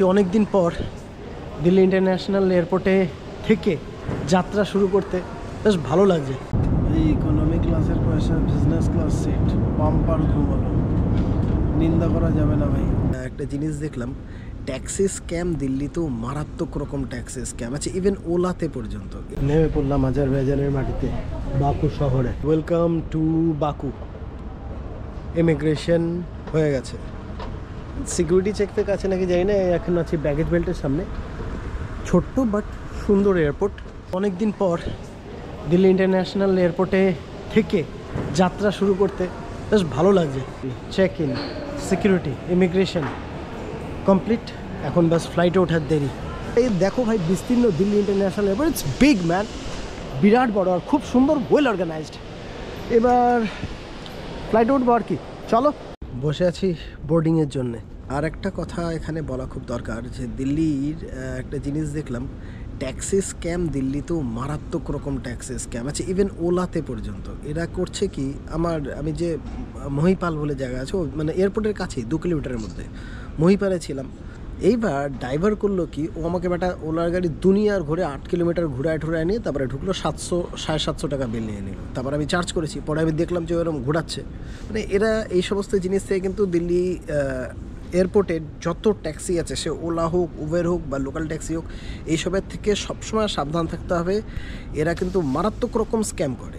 অনেক দিন পর দিল্লি ইন্টারন্যাশনাল এয়ারপোর্টে থেকে যাত্রা শুরু করতে বেশ ভালো লাগছে। এই ইকোনমি ক্লাসের পয়সা বিজনেস ক্লাস সিট পাম্পার ঘুমালো, নিন্দা করা যাবে না ভাই। একটা জিনিস দেখলাম, ট্যাক্সি স্ক্যাম দিল্লিতেও মারাত্মক রকম ট্যাক্সি স্ক্যাম আছে, ইভেন ওলাতে পর্যন্ত। নেমে পড়লাম আজারবাইজানের মাটিতে, বাকু শহরে। Welcome to Baku. ইমিগ্রেশন হয়ে গেছে, সিকিউরিটি চেক ফেক আছে নাকি জানি না। এখন আছি ব্যাগেজ বেল্টের সামনে। ছোট্ট বাট সুন্দর এয়ারপোর্ট। অনেক দিন পর দিল্লি ইন্টারন্যাশনাল এয়ারপোর্টে থেকে যাত্রা শুরু করতে বেশ ভালো লাগছে। Check in, security, immigration complete. এখন বাস ফ্লাইটে ওঠার দেরি। এই দেখো ভাই, বিস্তীর্ণ Delhi international airport. It's big man, বিরাট বড় আর খুব সুন্দর, ওয়েল অর্গানাইজড। এবার ফ্লাইটে উঠবো আর কি, চলো। বসে আছি বোর্ডিংয়ের জন্যে। আর একটা কথা এখানে বলা খুব দরকার, যে দিল্লির একটা জিনিস দেখলাম, ট্যাক্সি স্ক্যাম দিল্লিতেও মারাত্মক রকম ট্যাক্সি স্ক্যাম আছে, ইভেন ওলাতে পর্যন্ত। এরা করছে কি, আমি যে মহিপাল বলে জায়গা আছে, মানে এয়ারপোর্টের কাছেই 2 কিলোমিটারের মধ্যে মহিপালে ছিলাম। এইবার ড্রাইভার করলো কি, ও আমাকে বেটা ওলার গাড়ি দুনিয়ার ঘুরে 8 কিলোমিটার ঘুরায় নিয়ে তারপরে ঢুকলো, 700-750 টাকা বিল নিয়ে নিল। তারপর আমি চার্জ করেছি, পরে আমি দেখলাম যে ওরকম ঘোরাচ্ছে। মানে এরা এই সমস্ত জিনিস থেকে কিন্তু দিল্লি এয়ারপোর্টে যত ট্যাক্সি আছে, সে ওলা হোক, উবের হোক বা লোকাল ট্যাক্সি হোক, এইসবের থেকে সবসময় সাবধান থাকতে হবে। এরা কিন্তু মারাত্মক রকম স্ক্যাম করে।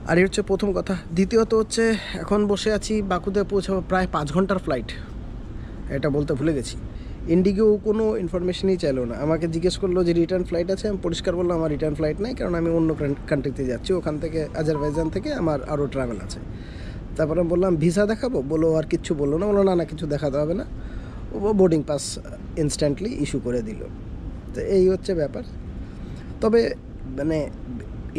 আর এই হচ্ছে প্রথম কথা। দ্বিতীয়ত হচ্ছে, এখন বসে আছি বাকুতে, পৌঁছাবো প্রায় 5 ঘন্টার ফ্লাইট। এটা বলতে ভুলে গেছি। ইন্ডিগো কোনো ইনফরমেশনই চাইলো না, আমাকে জিজ্ঞেস করলো যে রিটার্ন ফ্লাইট আছে। আমি পরিষ্কার বললাম আমার রিটার্ন ফ্লাইট নাই, কারণ আমি অন্য কান্ট্রিতে যাচ্ছি, ওখান থেকে আজারবাইজান থেকে আমার আরও ট্রাভেল আছে। তারপরে বললাম ভিসা দেখাবো, বলো আর কিচ্ছু বললো না। বললো না কিছু দেখাতে হবে না, ও বোর্ডিং পাস ইনস্ট্যান্টলি ইস্যু করে দিল। তো এই হচ্ছে ব্যাপার। তবে মানে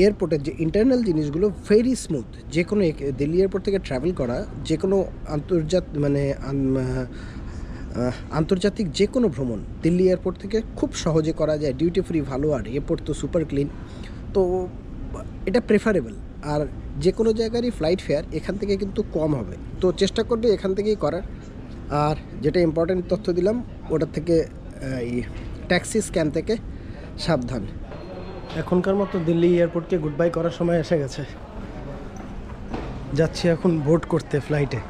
এয়ারপোর্টের যে ইন্টারনাল জিনিসগুলো ভেরি স্মুথ। যে কোনো দিল্লি এয়ারপোর্ট থেকে ট্রাভেল করা, যে কোনো আন্তর্জাতিক যে কোনো ভ্রমণ দিল্লি এয়ারপোর্ট থেকে খুব সহজে করা যায়। ডিউটি ফ্রি ভালো, আর এয়ারপোর্ট তো সুপার ক্লিন, তো এটা প্রেফারেবল। আর যে কোনো জায়গারই ফ্লাইট ফেয়ার এখান থেকে কিন্তু কম হবে, তো চেষ্টা করবে এখান থেকেই করার। আর যেটা ইম্পর্টেন্ট তথ্য দিলাম, ওটার থেকে এই ট্যাক্সি স্ক্যাম থেকে সাবধান। এখনকার মতো দিল্লি এয়ারপোর্টকে গুড বাই করার সময় এসে গেছে। যাচ্ছি এখন বোর্ড করতে ফ্লাইটে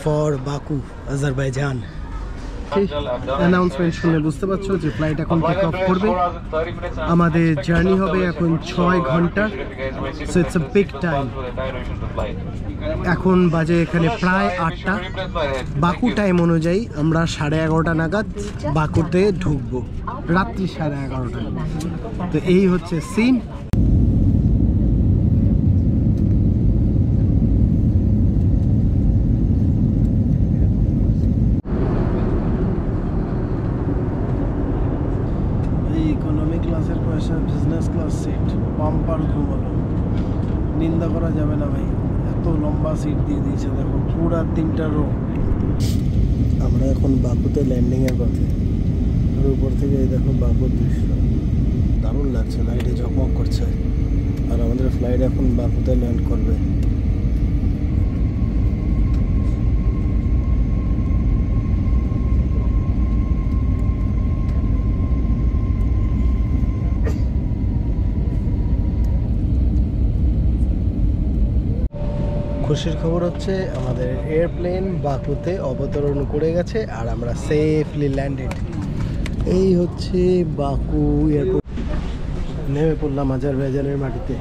ফর বাকু, আজারবাইজান। অ্যানাউন্সমেন্ট শুনে বুঝতে পারছো যে ফ্লাইট এখন টেক অফ করবে। আমাদের জার্নি হবে এখন 6 ঘন্টা, so it's a big time. এখন বাজে এখানে প্রায় 8টা। বাকু টাইম অনুযায়ী আমরা 11:30 নাগাদ বাকুতে ঢুকবো, রাত্রি 11:30। তো এই হচ্ছে সিন। ইকোনমি ক্লাসের পয়সা বিজনেস ক্লাস সিট পাম্পার ঘুমালো, নিন্দা করা যাবে না ভাই। এত লম্বা সিট দিয়ে দিয়েছে, দেখো পুরা 3টা রো। আমরা এখন বাকুতে ল্যান্ডিংয়ের পথে। আর উপর থেকে এই দেখো বাকুর দৃশ্য, দারুণ লাগছে, লাইটে ঝকমক করছে। আর আমাদের ফ্লাইট এখন বাকুতে ল্যান্ড করবে। খুশির খবর হচ্ছে আমাদের এয়ারপ্লেন বাকুতে অবতরণ করে গেছে, আর আমরা সেফলি ল্যান্ডেড। এই হচ্ছে বাকু এয়ারপোর্ট। নেমে পড়লাম আজারবাইজানের মাটিতে।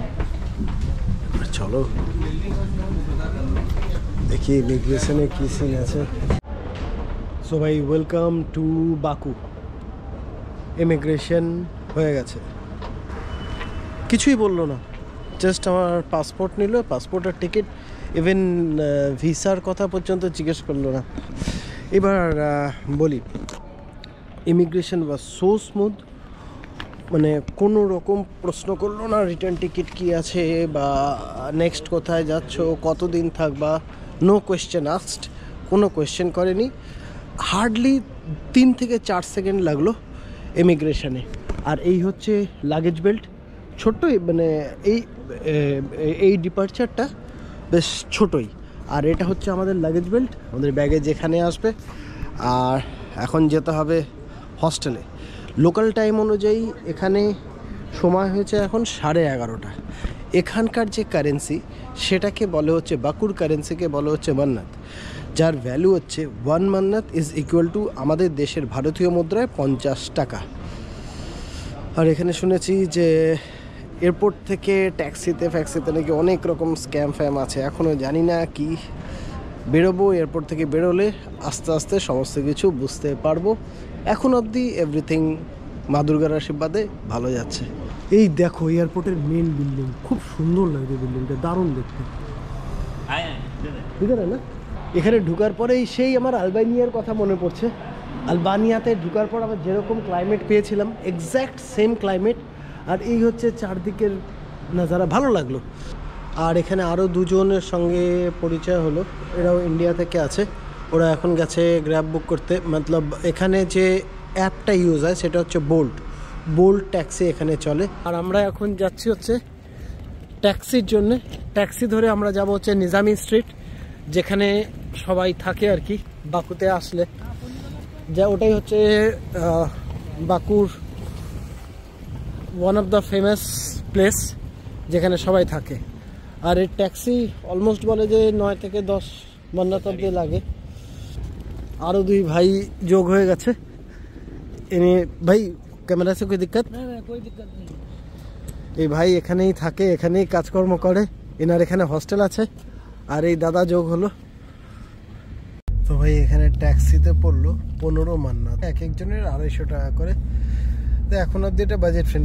চলো দেখি ইমিগ্রেশনে কি সিন আছে। সো ভাই, ওয়েলকাম টু বাকু। ইমিগ্রেশন হয়ে গেছে, কিছুই বললো না, জাস্ট আমার পাসপোর্ট নিল, পাসপোর্টের টিকিট, ইভেন ভিসার কথা পর্যন্ত জিজ্ঞেস করলো না। এবার বলি, ইমিগ্রেশন ওয়াজ সো স্মুথ, মানে কোনো রকম প্রশ্ন করলো না রিটার্ন টিকিট কি আছে বা নেক্সট কোথায় যাচ্ছ, কতদিন থাকবা, নো কোয়েশ্চেন আস্কড, কোনো কোয়েশ্চেন করেনি। হার্ডলি 3 থেকে 4 সেকেন্ড লাগলো ইমিগ্রেশনে। আর এই হচ্ছে লাগেজ বেল্ট, ছোট্টই, মানে এই ডিপার্চারটা বেশ ছোটই। আর এটা হচ্ছে আমাদের লাগেজ বেল্ট, আমাদের ব্যাগেজ যেখানে আসবে। আর এখন যেতে হবে হস্টেলে। লোকাল টাইম অনুযায়ী এখানে সময় হয়েছে এখন 11:30। এখানকার যে কারেন্সি সেটাকে বলে হচ্ছে বাকুর কারেন্সিকে বলে হচ্ছে মান্নাত, যার ভ্যালু হচ্ছে 1 মান্নাত ইজ ইকুয়াল টু আমাদের দেশের ভারতীয় মুদ্রায় 50 টাকা। আর এখানে শুনেছি যে এয়ারপোর্ট থেকে ট্যাক্সিতে নাকি অনেক রকম স্ক্যাম ফ্যাম আছে, এখনও জানি না কি। বেরোবো, এয়ারপোর্ট থেকে বেরোলে আস্তে আস্তে সমস্ত কিছু বুঝতে পারবো। এখন অবধি এভরিথিং মা দুর্গার আশীর্বাদে ভালো যাচ্ছে। এই দেখো এয়ারপোর্টের মেন বিল্ডিং, খুব সুন্দর লাগছে বিল্ডিংটা, দারুণ দেখতে। বুঝলে না, এখানে ঢুকার পরেই সেই আমার আলবানিয়ার কথা মনে পড়ছে। আলবানিয়াতে ঢুকার পর আবার যেরকম ক্লাইমেট পেয়েছিলাম এক্স্যাক্ট সেম ক্লাইমেট। আর এই হচ্ছে চারদিকের নাজারা, ভালো লাগলো। আর এখানে আরও দুজনের সঙ্গে পরিচয় হলো, এরাও ইন্ডিয়া থেকে আছে। ওরা এখন গেছে গ্র্যাব বুক করতে, মতলব এখানে যে অ্যাপটা ইউজ হয় সেটা হচ্ছে বোল্ট ট্যাক্সি এখানে চলে। আর আমরা এখন যাচ্ছি হচ্ছে ট্যাক্সির জন্যে। ট্যাক্সি ধরে আমরা যাব হচ্ছে নিজামি স্ট্রিট, যেখানে সবাই থাকে আর কি বাকুতে আসলে। যা ওটাই হচ্ছে বাকুর one of the famous place যেখানে সবাই থাকে। আর এই ট্যাক্সি অলমোস্ট বলে যে 9 থেকে 10 মান্নাত অব্দি লাগে। আরও 2 ভাই যোগ হয়ে গেছে। এনে ভাই ক্যামেরা সে কোই দিক্কত? কোই দিক্কত নেই। এই ভাই এখানেই থাকে, এখানেই কাজকর্ম করে, এনার এখানে হস্টেল আছে। আর এই দাদা যোগ হলো। তো ভাই এখানে ট্যাক্সিতে পড়লো 15 মান্নাত, এক একজনের 250 টাকা করে। তো এখন অব্দি এটা বাজেট ফ্রেন্ডলি।